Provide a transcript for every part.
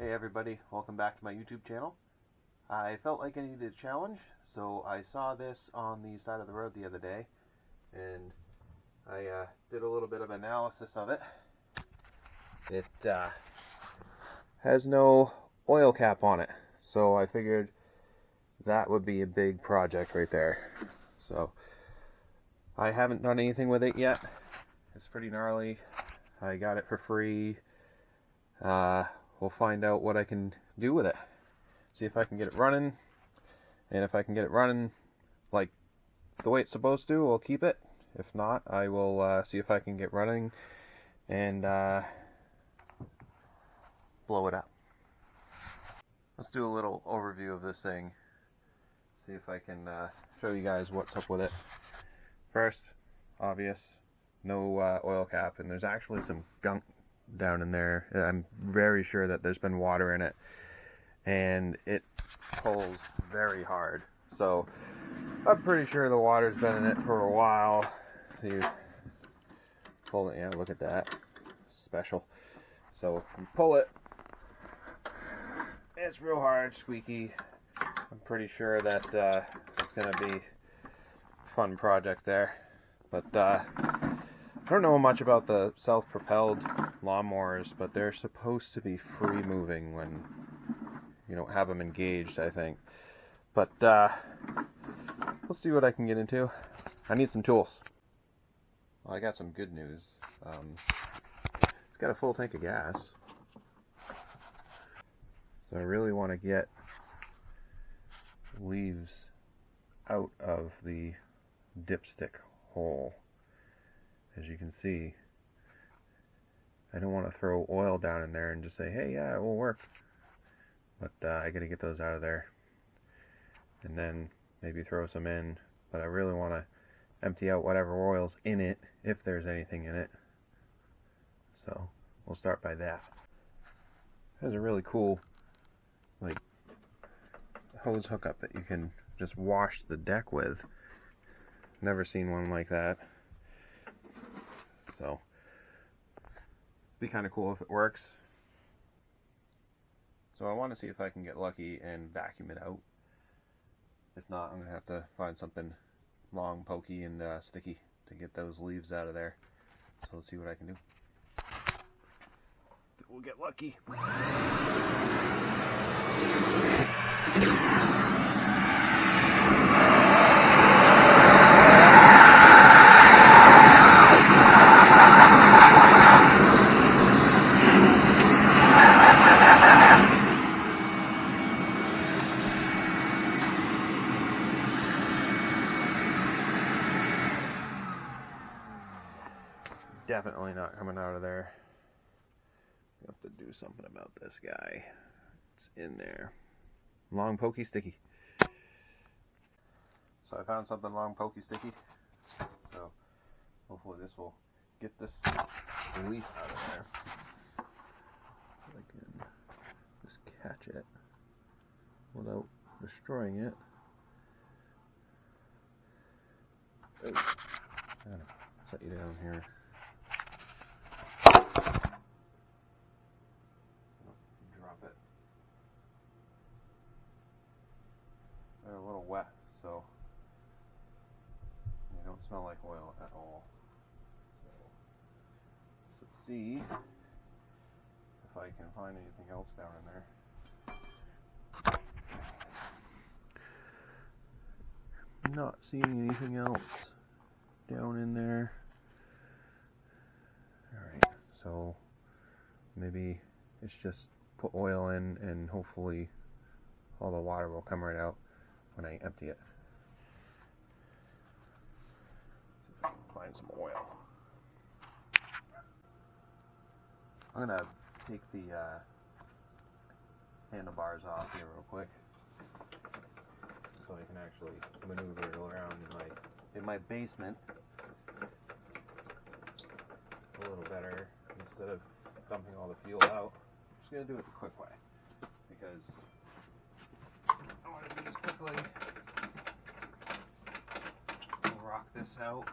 Hey everybody, welcome back to my YouTube channel. I felt like I needed a challenge, so I saw this on the side of the road the other day, and I did a little bit of analysis of it. It has no oil cap on it, so I figured that would be a big project right there. So I haven't done anything with it yet. It's pretty gnarly. I got it for free. We'll find out what I can do with it. See if I can get it running. And if I can get it running like the way it's supposed to, I'll keep it. If not, I will see if I can get running and blow it up. Let's do a little overview of this thing. See if I can show you guys what's up with it. First, obvious, no oil cap, and there's actually some gunk down in there. I'm very sure that there's been water in it, and it pulls very hard. So I'm pretty sure the water's been in it for a while. You pull it, yeah, look at that, special. So you pull it, it's real hard, squeaky. I'm pretty sure that it's gonna be a fun project there, but I don't know much about the self-propelled lawnmowers, but they're supposed to be free moving when you don't have them engaged, I think. But we'll see what I can get into. I need some tools. Well, I got some good news. It's got a full tank of gas, so I really want to get leaves out of the dipstick hole. As you can see, I don't want to throw oil down in there and just say, hey, yeah, it will work. But I got to get those out of there and then maybe throw some in. But I really want to empty out whatever oil's in it, if there's anything in it. So we'll start by that. It has a really cool like hose hookup that you can just wash the deck with. Never seen one like that. So be kind of cool if it works. So I want to see if I can get lucky and vacuum it out. If not, I'm going to have to find something long, pokey, and sticky to get those leaves out of there. So let's see what I can do. We'll get lucky. Definitely not coming out of there. We have to do something about this guy. It's in there. Long, pokey, sticky. So I found something long, pokey, sticky. So hopefully this will get this leaf out of there. I can just catch it without destroying it. Oh, I'm gonna set you down here. Drop it. They're a little wet, so they don't smell like oil at all. So let's see if I can find anything else down in there. Not seeing anything else down in there. Alright, so maybe it's just put oil in and hopefully all the water will come right out when I empty it. See if I can find some oil. I'm going to take the handlebars off here real quick so I can actually maneuver it around in my basement a little better instead of dumping all the fuel out. I'm just going to do it the quick way because I want to do this quickly. We'll rock this out.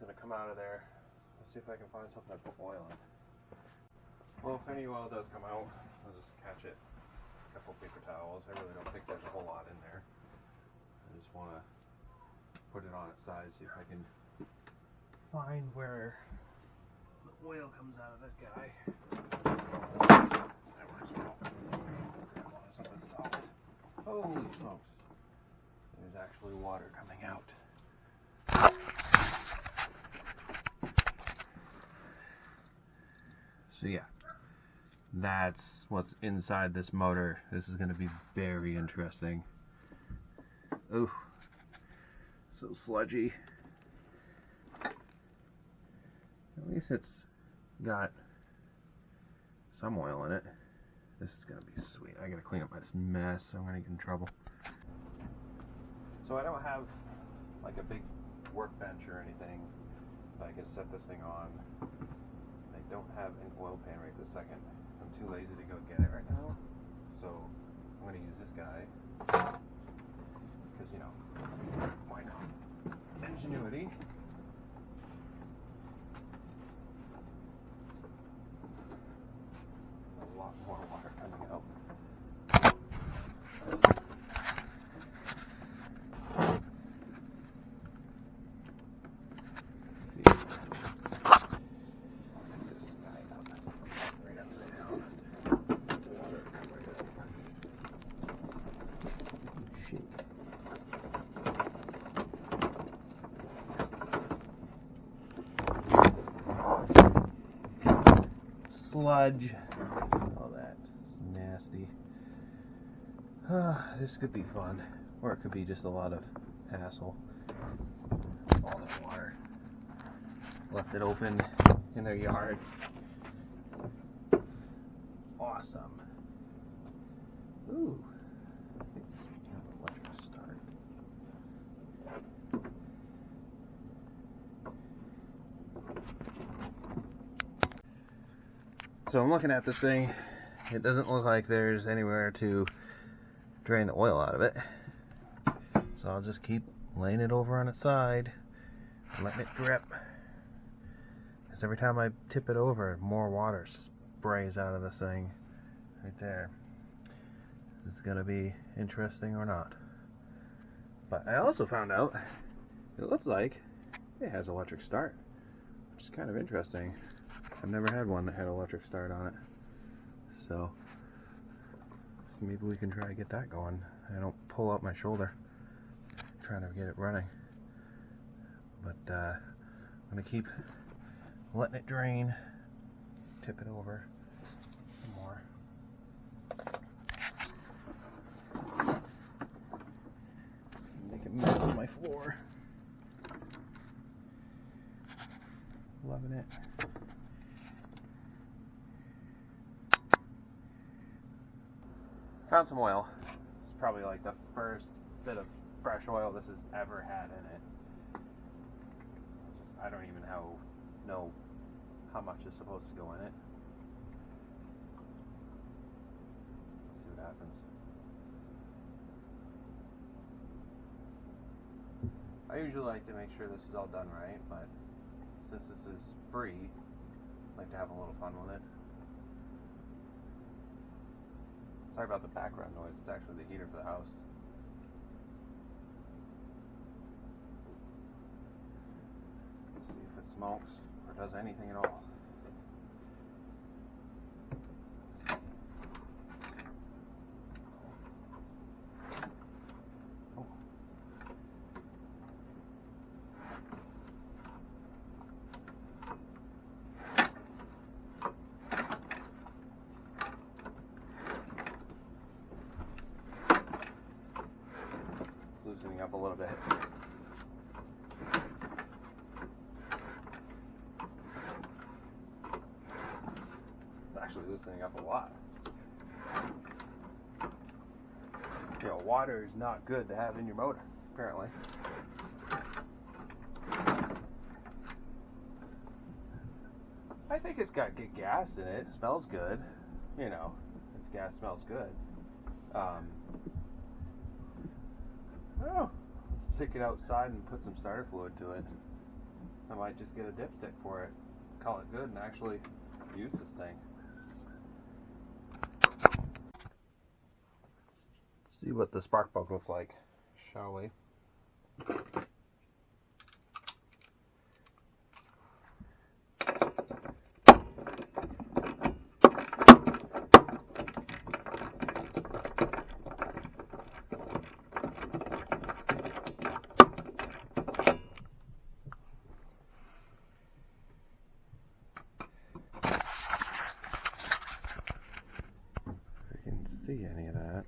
going to come out of there. Let's see if I can find something to put oil in. Well, if any oil does come out, I'll just catch it. A couple paper towels. I really don't think there's a whole lot in there. I just want to put it on its side, see if I can find where the oil comes out of this guy. That works well. Grab on something solid. Holy smokes. There's actually water coming out. So yeah, that's what's inside this motor. This is going to be very interesting. Ooh, so sludgy. At least it's got some oil in it. This is going to be sweet. I got to clean up this mess, so I'm going to get in trouble. So I don't have like a big workbench or anything that I can set this thing on. I don't have an oil pan right this second. I'm too lazy to go get it right now. So I'm going to use this guy. Because, you know, why not? Ingenuity. A lot more water coming out. Sludge, all that, it's nasty. This could be fun, or it could be just a lot of hassle. All that water, left it open in their yards. Awesome. Ooh, I think this is kind of electric start. So I'm looking at this thing. It doesn't look like there's anywhere to drain the oil out of it. So I'll just keep laying it over on its side, letting it drip. Because every time I tip it over, more water sprays out of this thing. Right there. Is this going to be interesting or not? But I also found out it looks like it has electric start, which is kind of interesting. I've never had one that had electric start on it. So maybe we can try to get that going. I don't pull out my shoulder trying to get it running. But I'm going to keep letting it drain, tip it over some more. Make it mess with my floor. Loving it. Found some oil. It's probably like the first bit of fresh oil this has ever had in it. I don't even know how much is supposed to go in it. Let's see what happens. I usually like to make sure this is all done right, but since this is free, I like to have a little fun with it. Sorry about the background noise, it's actually the heater for the house. Let's see if it smokes or does anything at all. Oh. Loosening up a little bit. It's actually loosening up a lot. You know, water is not good to have in your motor, apparently. I think it's got good gas in it. It smells good. You know, its gas smells good. I don't know. Take it outside and put some starter fluid to it. I might just get a dipstick for it, call it good, and actually use this thing. See what the spark plug looks like, shall we? See any of that.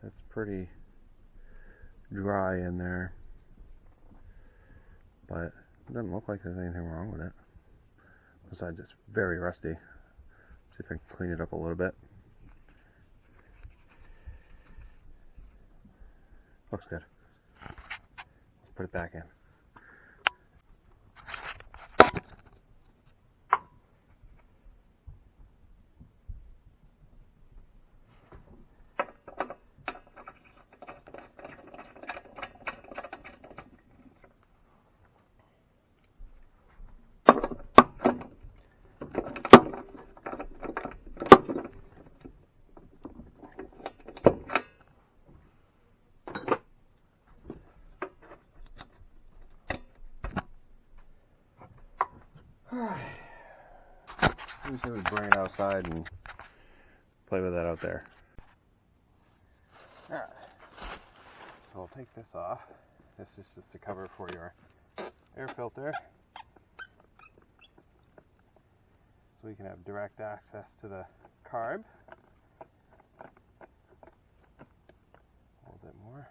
That's pretty dry in there, but it doesn't look like there's anything wrong with it. Besides, it's very rusty. See if I can clean it up a little bit. Looks good. Let's put it back in. We say we bring it outside and play with that out there. Alright, so I'll take this off. This is just the cover for your air filter, so we can have direct access to the carb. A little bit more.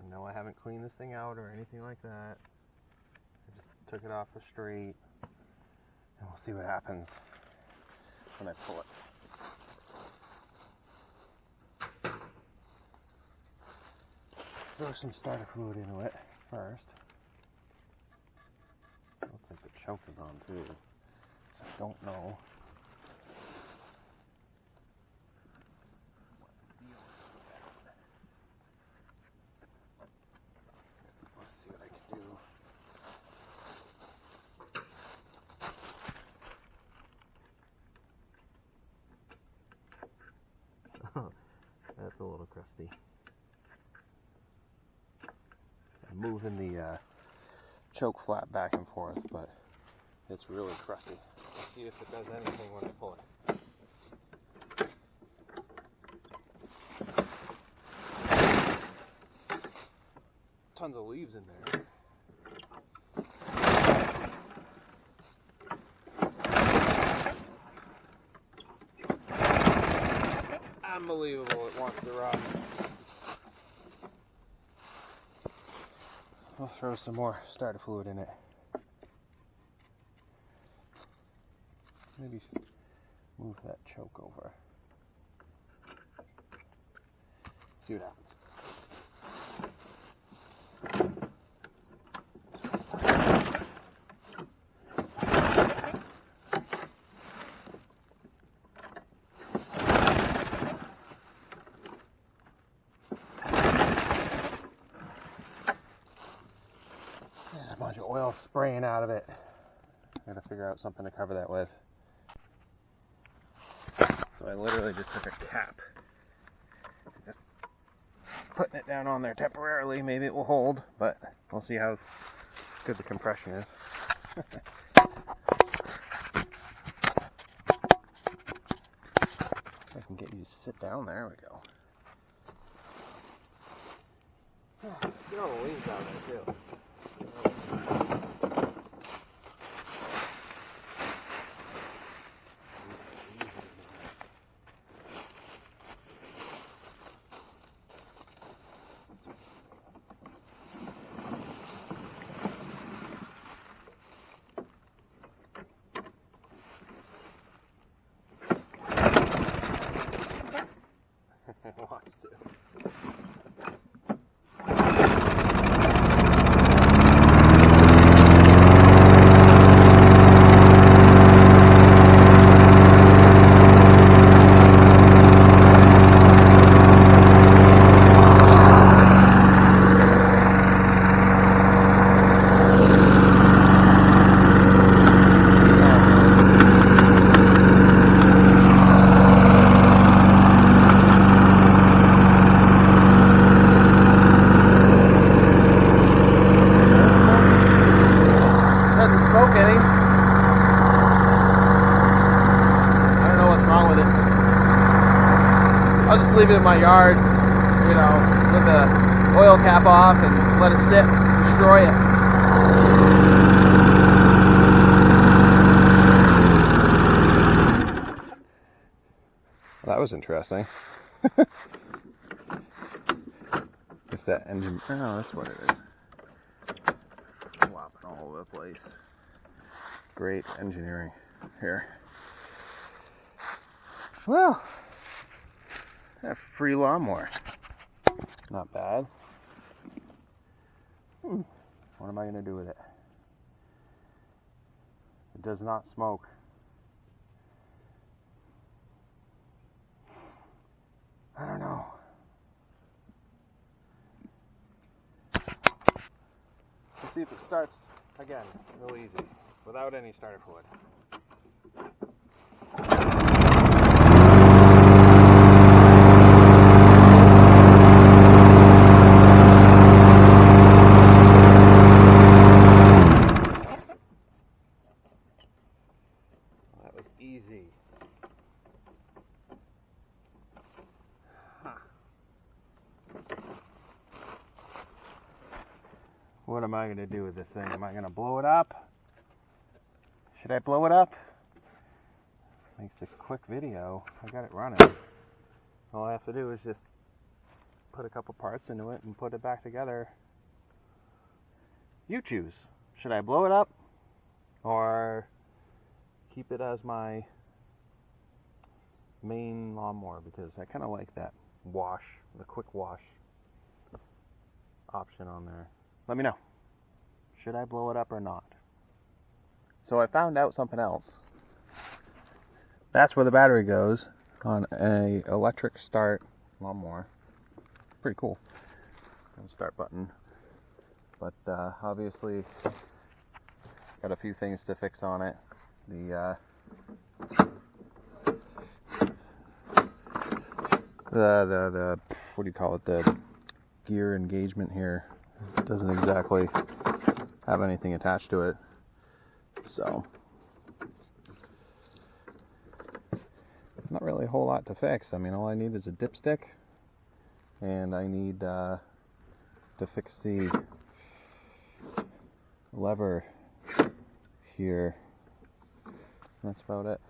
And no, I haven't cleaned this thing out or anything like that. I just took it off the street, and we'll see what happens when I pull it. Throw some starter fluid into it first. Looks like the choke is on too, so I don't know. Let's see what I can do. That's a little crusty. I'm moving the choke flap back and forth, but it's really crusty. Let's see if it does anything when I pull it. Tons of leaves in there. Unbelievable, it wants to rot. I'll throw some more starter fluid in it. Maybe move that choke over. See what happens. There's a bunch of oil spraying out of it. I gotta figure out something to cover that with. So I literally just took a cap, just putting it down on there temporarily. Maybe it will hold, but we'll see how good the compression is. I can get you to sit down. There we go. Get all the leaves out there too. Wants to. leave it in my yard, you know, with the oil cap off and let it sit, destroy it. Well, that was interesting. It's that engine. Oh, that's what it is. Flopping all over the place. Great engineering here. Well, a free lawnmower. Not bad. What am I going to do with it? It does not smoke. I don't know. Let's see if it starts again, real easy, without any starter fluid. That was easy. What am I going to do with this thing? Am I going to blow it up? Should I blow it up? Makes a quick video. I got it running. All I have to do is just put a couple parts into it and put it back together. You choose. Should I blow it up or keep it as my main lawnmower? Because I kind of like that wash, the quick wash option on there. Let me know. Should I blow it up or not? So I found out something else. That's where the battery goes on a electric start lawnmower. Pretty cool. Start button. But obviously got a few things to fix on it. The what do you call it? The gear engagement here doesn't exactly have anything attached to it, so not really a whole lot to fix. I mean, all I need is a dipstick, and I need to fix the lever here. That's about it.